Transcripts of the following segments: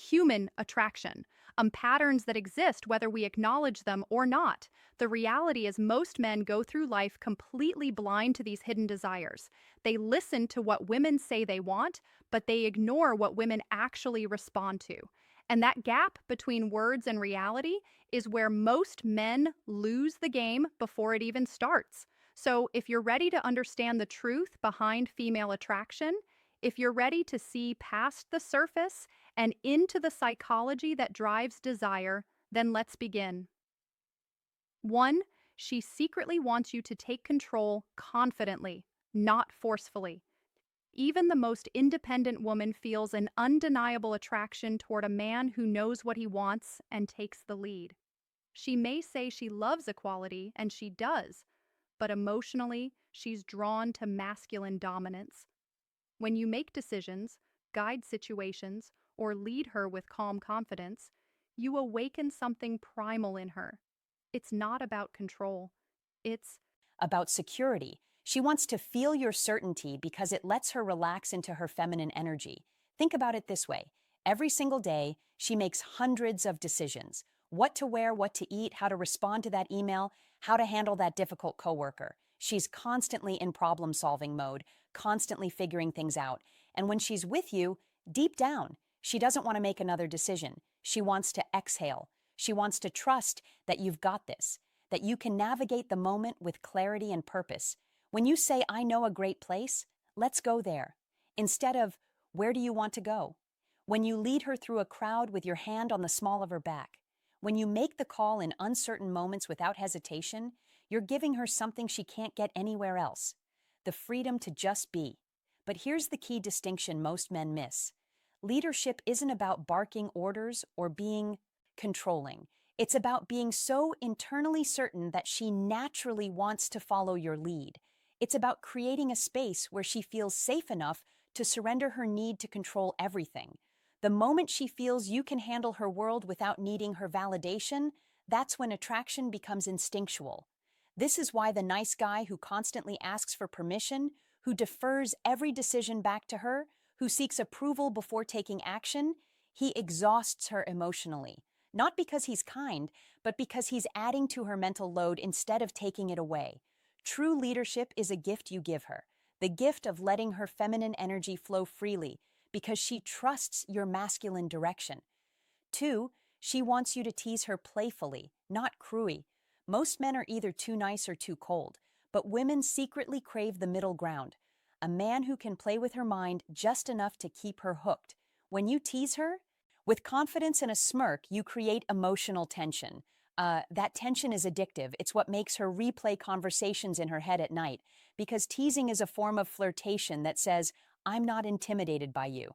human attraction, patterns that exist whether we acknowledge them or not. The reality is, most men go through life completely blind to these hidden desires. They listen to what women say they want, but they ignore what women actually respond to. And that gap between words and reality is where most men lose the game before it even starts. So, if you're ready to understand the truth behind female attraction, if you're ready to see past the surface and into the psychology that drives desire, then let's begin. 1. She secretly wants you to take control confidently, not forcefully. Even the most independent woman feels an undeniable attraction toward a man who knows what he wants and takes the lead. She may say she loves equality, and she does, but emotionally, she's drawn to masculine dominance. When you make decisions, guide situations, or lead her with calm confidence, you awaken something primal in her. It's not about control. It's About security. She wants to feel your certainty because it lets her relax into her feminine energy. Think about it this way. Every single day, she makes hundreds of decisions. What to wear, what to eat, how to respond to that email, how to handle that difficult coworker. She's constantly in problem-solving mode, constantly figuring things out. And when she's with you, deep down, she doesn't want to make another decision. She wants to exhale. She wants to trust that you've got this, that you can navigate the moment with clarity and purpose. When you say, I know a great place, let's go there, instead of, where do you want to go? When you lead her through a crowd with your hand on the small of her back, when you make the call in uncertain moments without hesitation, you're giving her something she can't get anywhere else, the freedom to just be. But here's the key distinction most men miss. Leadership isn't about barking orders or being controlling. It's about being so internally certain that she naturally wants to follow your lead. It's about creating a space where she feels safe enough to surrender her need to control everything. The moment she feels you can handle her world without needing her validation, that's when attraction becomes instinctual. This is why the nice guy who constantly asks for permission, who defers every decision back to her, who seeks approval before taking action, he exhausts her emotionally. Not because he's kind, but because he's adding to her mental load instead of taking it away. True leadership is a gift you give her, the gift of letting her feminine energy flow freely because she trusts your masculine direction. 2, she wants you to tease her playfully, not cruelly. Most men are either too nice or too cold, but women secretly crave the middle ground. A man who can play with her mind just enough to keep her hooked. When you tease her, with confidence and a smirk, you create emotional tension. That tension is addictive. It's what makes her replay conversations in her head at night, because teasing is a form of flirtation that says, I'm not intimidated by you.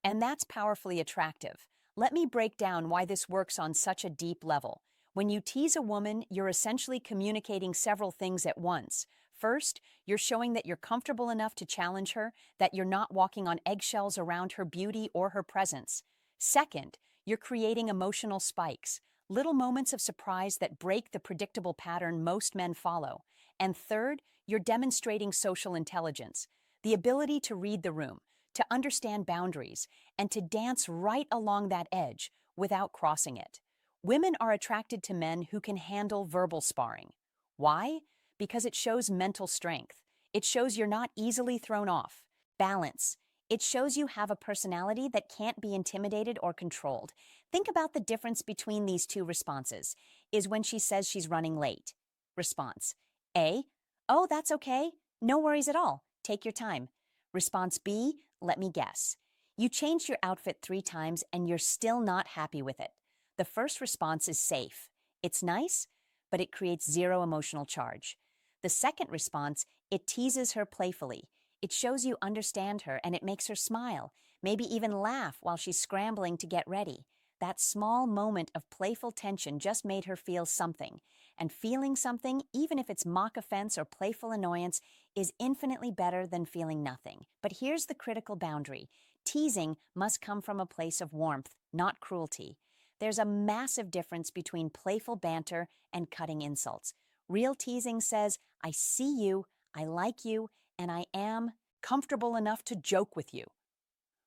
And that's powerfully attractive. Let me break down why this works on such a deep level. When you tease a woman, you're essentially communicating several things at once. First, you're showing that you're comfortable enough to challenge her, that you're not walking on eggshells around her beauty or her presence. Second, you're creating emotional spikes, little moments of surprise that break the predictable pattern most men follow. And third, you're demonstrating social intelligence, the ability to read the room, to understand boundaries, and to dance right along that edge without crossing it. Women are attracted to men who can handle verbal sparring. Why? Because it shows mental strength. It shows you're not easily thrown off. Balance. It shows you have a personality that can't be intimidated or controlled. Think about the difference between these two responses. Is when she says she's running late. Response. A. Oh, that's okay. No worries at all. Take your time. Response B. Let me guess. You changed your outfit 3 times and you're still not happy with it. The first response is safe. It's nice, but it creates zero emotional charge. The second response, it teases her playfully. It shows you understand her and it makes her smile, maybe even laugh while she's scrambling to get ready. That small moment of playful tension just made her feel something. And feeling something, even if it's mock offense or playful annoyance, is infinitely better than feeling nothing. But here's the critical boundary. Teasing must come from a place of warmth, not cruelty. There's a massive difference between playful banter and cutting insults. Real teasing says, I see you, I like you, and I am comfortable enough to joke with you.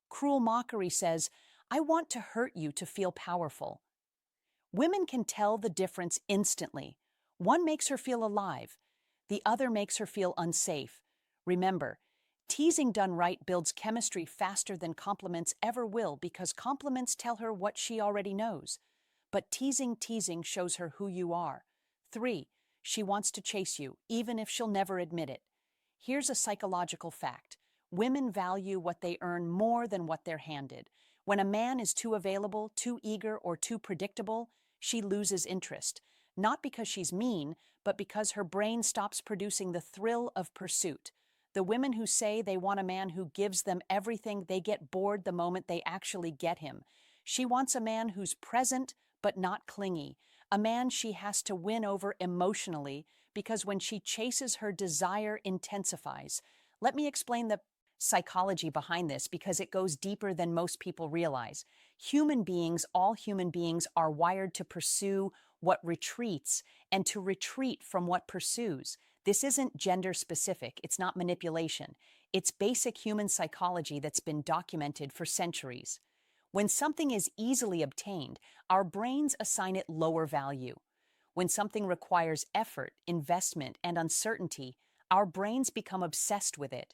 Cruel mockery says, I want to hurt you to feel powerful. Women can tell the difference instantly. One makes her feel alive, the other makes her feel unsafe. Remember, teasing done right builds chemistry faster than compliments ever will because compliments tell her what she already knows. But teasing shows her who you are. 3. She wants to chase you, even if she'll never admit it. Here's a psychological fact. Women value what they earn more than what they're handed. When a man is too available, too eager, or too predictable, she loses interest. Not because she's mean, but because her brain stops producing the thrill of pursuit. The women who say they want a man who gives them everything, they get bored the moment they actually get him. She wants a man who's present but not clingy, a man she has to win over emotionally because when she chases, her desire intensifies. Let me explain the psychology behind this because it goes deeper than most people realize. Human beings, all human beings, are wired to pursue what retreats and to retreat from what pursues. This isn't gender specific, it's not manipulation. It's basic human psychology that's been documented for centuries. When something is easily obtained, our brains assign it lower value. When something requires effort, investment, and uncertainty, our brains become obsessed with it.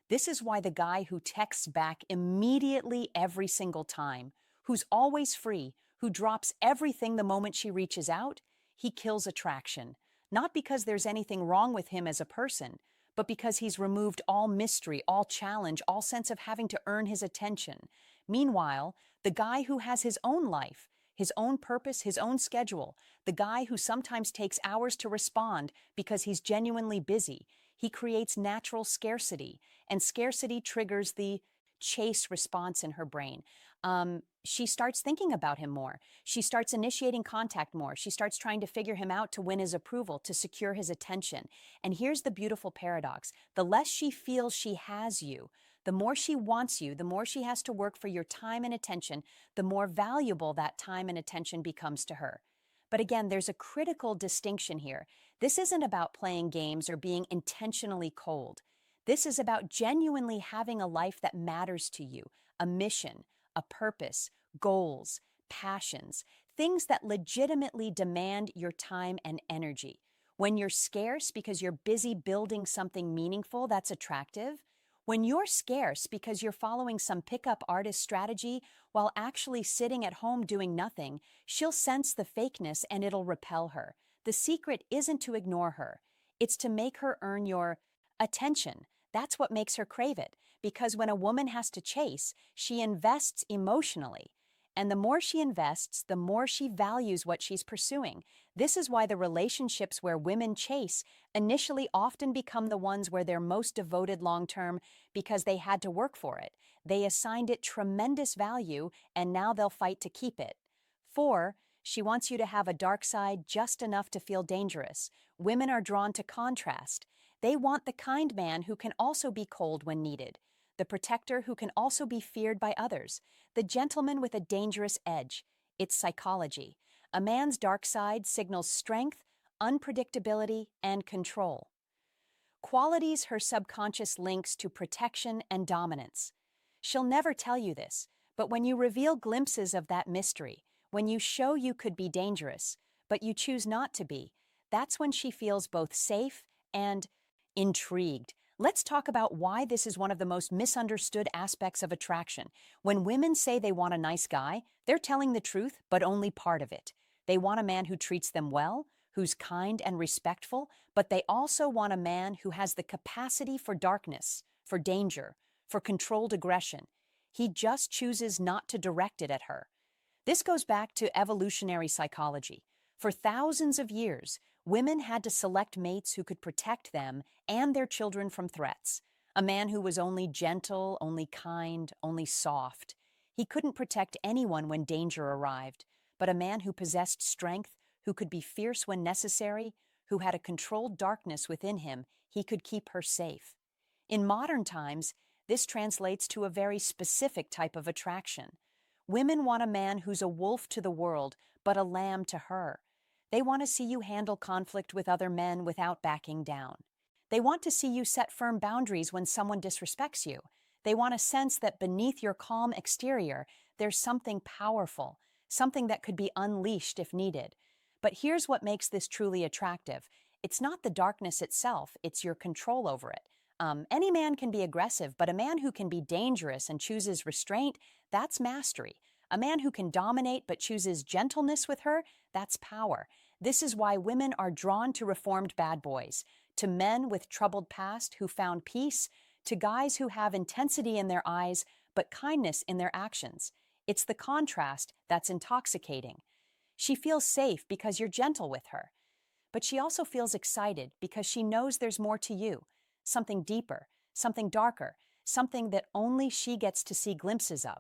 This is why the guy who texts back immediately every single time, who's always free, who drops everything the moment she reaches out, he kills attraction. Not because there's anything wrong with him as a person, but because he's removed all mystery, all challenge, all sense of having to earn his attention. Meanwhile, the guy who has his own life, his own purpose, his own schedule, the guy who sometimes takes hours to respond because he's genuinely busy, he creates natural scarcity, and scarcity triggers the chase response in her brain. She starts thinking about him more. She starts initiating contact more. She starts trying to figure him out to win his approval, to secure his attention. And here's the beautiful paradox. The less she feels she has you, the more she wants you, the more she has to work for your time and attention, the more valuable that time and attention becomes to her. But again, there's a critical distinction here. This isn't about playing games or being intentionally cold. This is about genuinely having a life that matters to you, a mission, a purpose, goals, passions, things that legitimately demand your time and energy. When you're scarce because you're busy building something meaningful that's attractive, when you're scarce because you're following some pickup artist strategy while actually sitting at home doing nothing, she'll sense the fakeness and it'll repel her. The secret isn't to ignore her. It's to make her earn your attention. That's what makes her crave it. Because when a woman has to chase, she invests emotionally. And the more she invests, the more she values what she's pursuing. This is why the relationships where women chase initially often become the ones where they're most devoted long-term because they had to work for it. They assigned it tremendous value, and now they'll fight to keep it. 4. She wants you to have a dark side just enough to feel dangerous. Women are drawn to contrast. They want the kind man who can also be cold when needed, the protector who can also be feared by others, the gentleman with a dangerous edge. It's psychology. A man's dark side signals strength, unpredictability, and control. Qualities her subconscious links to protection and dominance. She'll never tell you this, but when you reveal glimpses of that mystery, when you show you could be dangerous, but you choose not to be, that's when she feels both safe and intrigued. Let's talk about why this is one of the most misunderstood aspects of attraction. When women say they want a nice guy, they're telling the truth, but only part of it. They want a man who treats them well, who's kind and respectful, but they also want a man who has the capacity for darkness, for danger, for controlled aggression. He just chooses not to direct it at her. This goes back to evolutionary psychology. For thousands of years, women had to select mates who could protect them and their children from threats. A man who was only gentle, only kind, only soft. He couldn't protect anyone when danger arrived, but a man who possessed strength, who could be fierce when necessary, who had a controlled darkness within him, he could keep her safe. In modern times, this translates to a very specific type of attraction. Women want a man who's a wolf to the world, but a lamb to her. They want to see you handle conflict with other men without backing down. They want to see you set firm boundaries when someone disrespects you. They want a sense that beneath your calm exterior, There's something powerful, something that could be unleashed if needed. But here's what makes this truly attractive. It's not the darkness itself, it's your control over it. Any man can be aggressive, but a man who can be dangerous and chooses restraint, that's mastery. A man who can dominate but chooses gentleness with her, that's power. This is why women are drawn to reformed bad boys, to men with troubled past who found peace, to guys who have intensity in their eyes but kindness in their actions. It's the contrast that's intoxicating. She feels safe because you're gentle with her, but she also feels excited because she knows there's more to you, something deeper, something darker, something that only she gets to see glimpses of.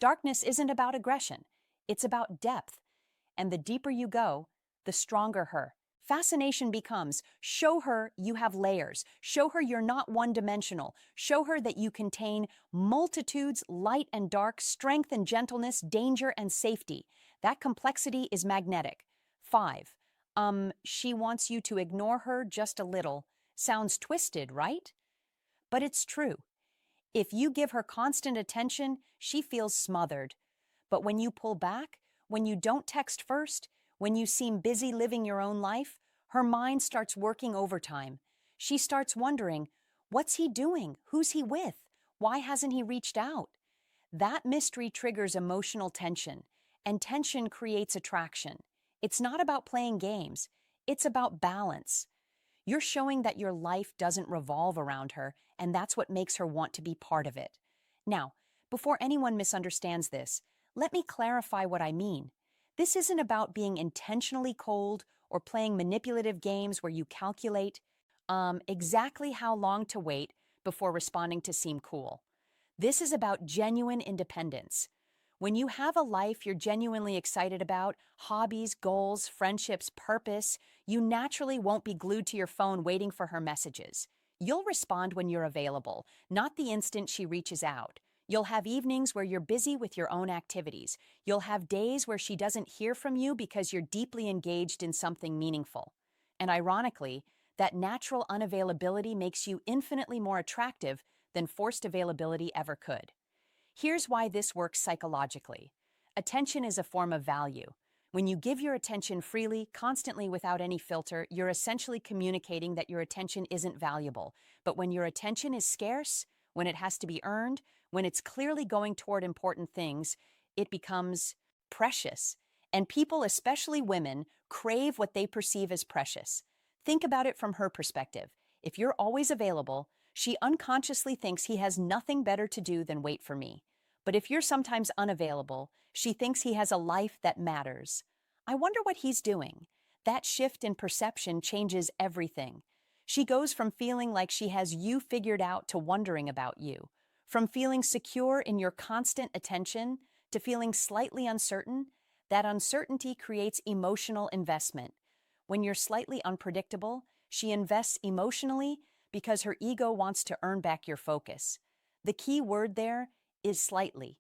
Darkness isn't about aggression, it's about depth. And the deeper you go, the stronger her. Fascination becomes show her you have layers, show her you're not one dimensional, show her that you contain multitudes, light and dark, strength and gentleness, danger and safety. That complexity is magnetic. 5. She wants you to ignore her just a little. Sounds twisted, right? But it's true. If you give her constant attention, she feels smothered. But when you pull back, when you don't text first, when you seem busy living your own life, her mind starts working overtime. She starts wondering, what's he doing? Who's he with? Why hasn't he reached out? That mystery triggers emotional tension, and tension creates attraction. It's not about playing games, it's about balance. You're showing that your life doesn't revolve around her, and that's what makes her want to be part of it. Now, before anyone misunderstands this, let me clarify what I mean. This isn't about being intentionally cold or playing manipulative games where you calculate exactly how long to wait before responding to seem cool. This is about genuine independence. When you have a life you're genuinely excited about, hobbies, goals, friendships, purpose, you naturally won't be glued to your phone waiting for her messages. You'll respond when you're available, not the instant she reaches out. You'll have evenings where you're busy with your own activities. You'll have days where she doesn't hear from you because you're deeply engaged in something meaningful. And ironically, that natural unavailability makes you infinitely more attractive than forced availability ever could. Here's why this works psychologically. Attention is a form of value. When you give your attention freely, constantly without any filter, you're essentially communicating that your attention isn't valuable. But when your attention is scarce, when it has to be earned, when it's clearly going toward important things, it becomes precious. And people, especially women, crave what they perceive as precious. Think about it from her perspective. If you're always available, she unconsciously thinks he has nothing better to do than wait for me. But if you're sometimes unavailable, she thinks he has a life that matters. I wonder what he's doing. That shift in perception changes everything. She goes from feeling like she has you figured out to wondering about you. From feeling secure in your constant attention to feeling slightly uncertain. That uncertainty creates emotional investment. When you're slightly unpredictable, she invests emotionally because her ego wants to earn back your focus. The key word there is slightly.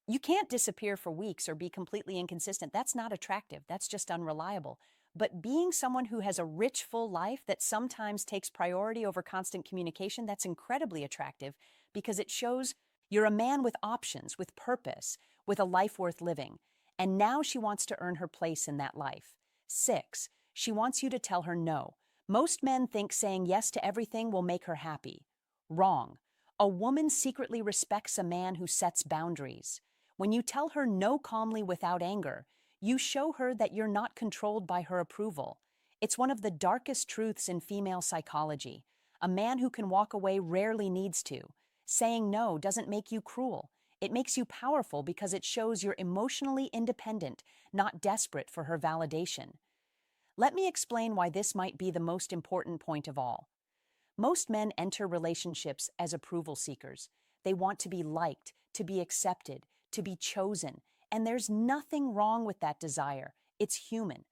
You can't disappear for weeks or be completely inconsistent. That's not attractive. That's just unreliable. But being someone who has a rich, full life that sometimes takes priority over constant communication, that's incredibly attractive because it shows you're a man with options, with purpose, with a life worth living. And now she wants to earn her place in that life. 6, she wants you to tell her no. Most men think saying yes to everything will make her happy. Wrong. A woman secretly respects a man who sets boundaries. When you tell her no calmly without anger, you show her that you're not controlled by her approval. It's one of the darkest truths in female psychology. A man who can walk away rarely needs to. Saying no doesn't make you cruel. It makes you powerful because it shows you're emotionally independent, not desperate for her validation. Let me explain why this might be the most important point of all. Most men enter relationships as approval seekers. They want to be liked, to be accepted, to be chosen. And there's nothing wrong with that desire. It's human.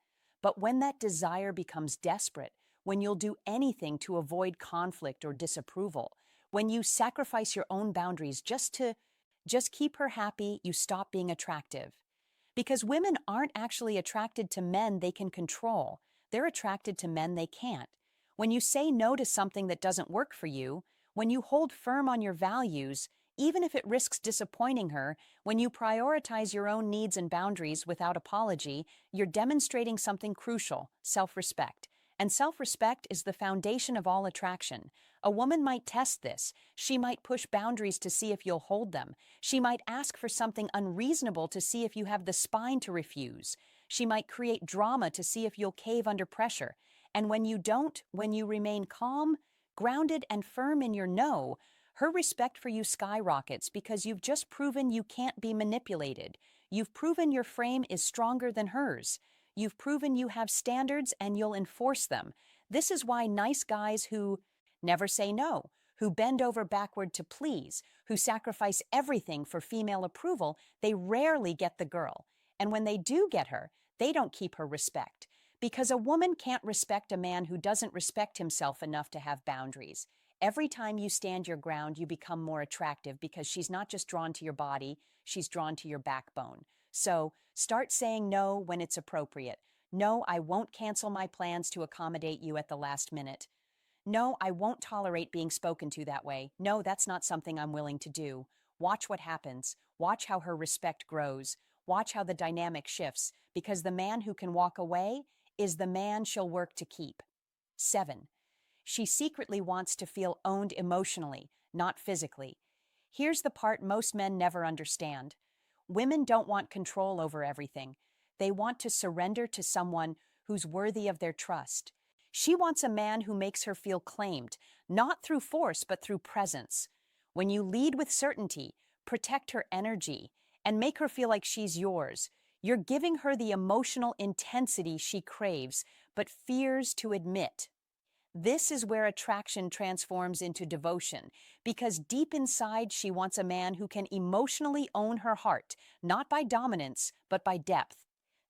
But when that desire becomes desperate, when you'll do anything to avoid conflict or disapproval, when you sacrifice your own boundaries just keep her happy, you stop being attractive. Because women aren't actually attracted to men they can control. They're attracted to men they can't. When you say no to something that doesn't work for you, when you hold firm on your values, even if it risks disappointing her. When you prioritize your own needs and boundaries without apology, you're demonstrating something crucial: self-respect. And self-respect is the foundation of all attraction. A woman might test this. She might push boundaries to see if you'll hold them. She might ask for something unreasonable to see if you have the spine to refuse. She might create drama to see if you'll cave under pressure. And when you don't, when you remain calm, grounded, and firm in your no, her respect for you skyrockets because you've just proven you can't be manipulated. You've proven your frame is stronger than hers. You've proven you have standards and you'll enforce them. This is why nice guys who never say no, who bend over backward to please, who sacrifice everything for female approval, they rarely get the girl. And when they do get her, they don't keep her respect. Because a woman can't respect a man who doesn't respect himself enough to have boundaries. Every time you stand your ground, you become more attractive because she's not just drawn to your body, she's drawn to your backbone. So start saying no when it's appropriate. No, I won't cancel my plans to accommodate you at the last minute. No, I won't tolerate being spoken to that way. No, that's not something I'm willing to do. Watch what happens. Watch how her respect grows. Watch how the dynamic shifts, because the man who can walk away is the man she'll work to keep. 7. She secretly wants to feel owned emotionally, not physically. Here's the part most men never understand. Women don't want control over everything. They want to surrender to someone who's worthy of their trust. She wants a man who makes her feel claimed, not through force, but through presence. When you lead with certainty, protect her energy, and make her feel like she's yours, you're giving her the emotional intensity she craves, but fears to admit. This is where attraction transforms into devotion, because deep inside she wants a man who can emotionally own her heart, not by dominance, but by depth.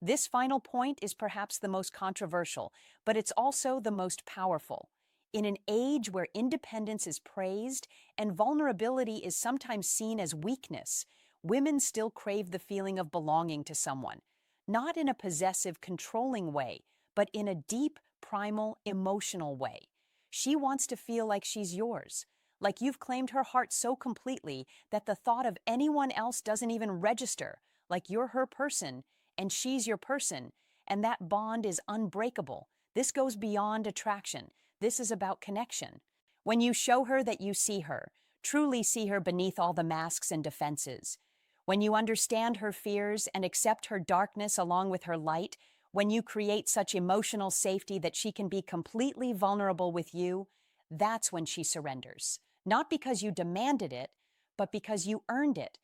This final point is perhaps the most controversial, but it's also the most powerful. In an age where independence is praised and vulnerability is sometimes seen as weakness, women still crave the feeling of belonging to someone, not in a possessive, controlling way, but in a deep, primal, emotional way. She wants to feel like she's yours, like you've claimed her heart so completely that the thought of anyone else doesn't even register, like you're her person and she's your person, and that bond is unbreakable. This goes beyond attraction. This is about connection. When you show her that you see her, truly see her beneath all the masks and defenses, when you understand her fears and accept her darkness along with her light, when you create such emotional safety that she can be completely vulnerable with you, that's when she surrenders. Not because you demanded it, but because you earned it.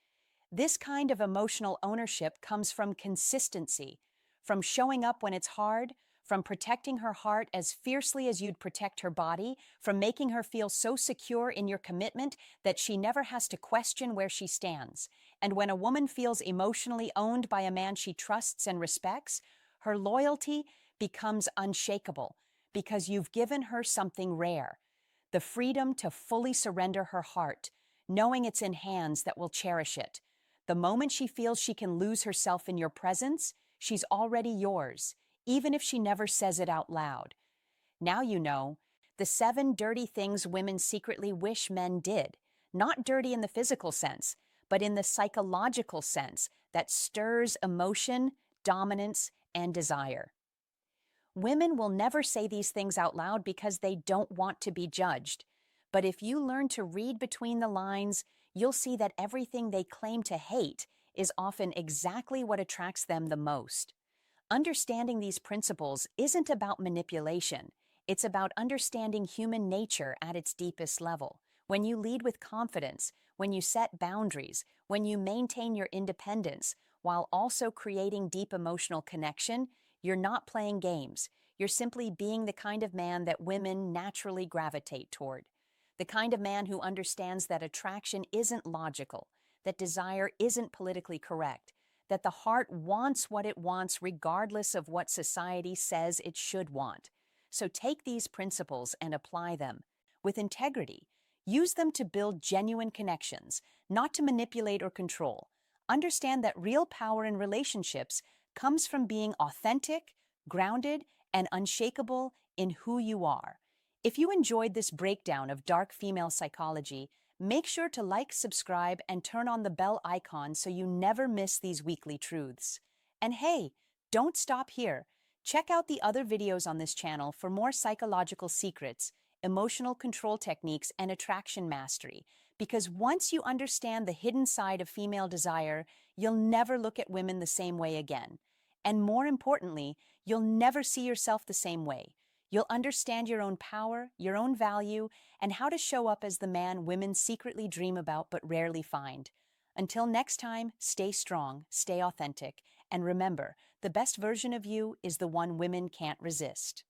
This kind of emotional ownership comes from consistency, from showing up when it's hard, from protecting her heart as fiercely as you'd protect her body, from making her feel so secure in your commitment that she never has to question where she stands. And when a woman feels emotionally owned by a man she trusts and respects, her loyalty becomes unshakable because you've given her something rare: the freedom to fully surrender her heart, knowing it's in hands that will cherish it. The moment she feels she can lose herself in your presence, she's already yours, even if she never says it out loud. Now you know the 7 dirty things women secretly wish men did. Not dirty in the physical sense, but in the psychological sense that stirs emotion, dominance, and desire. Women will never say these things out loud because they don't want to be judged. But if you learn to read between the lines, you'll see that everything they claim to hate is often exactly what attracts them the most. Understanding these principles isn't about manipulation. It's about understanding human nature at its deepest level. When you lead with confidence, when you set boundaries, when you maintain your independence, while also creating deep emotional connection, you're not playing games. You're simply being the kind of man that women naturally gravitate toward. The kind of man who understands that attraction isn't logical, that desire isn't politically correct, that the heart wants what it wants regardless of what society says it should want. So take these principles and apply them with integrity. Use them to build genuine connections, not to manipulate or control. Understand that real power in relationships comes from being authentic, grounded, and unshakable in who you are. If you enjoyed this breakdown of dark female psychology, Make sure to like, subscribe, and turn on the bell icon so you never miss these weekly truths. And hey, don't stop here. Check out the other videos on this channel for more psychological secrets, emotional control techniques, and attraction mastery. Because once you understand the hidden side of female desire, you'll never look at women the same way again. And more importantly, you'll never see yourself the same way. You'll understand your own power, your own value, and how to show up as the man women secretly dream about but rarely find. Until next time, stay strong, stay authentic, and remember, the best version of you is the one women can't resist.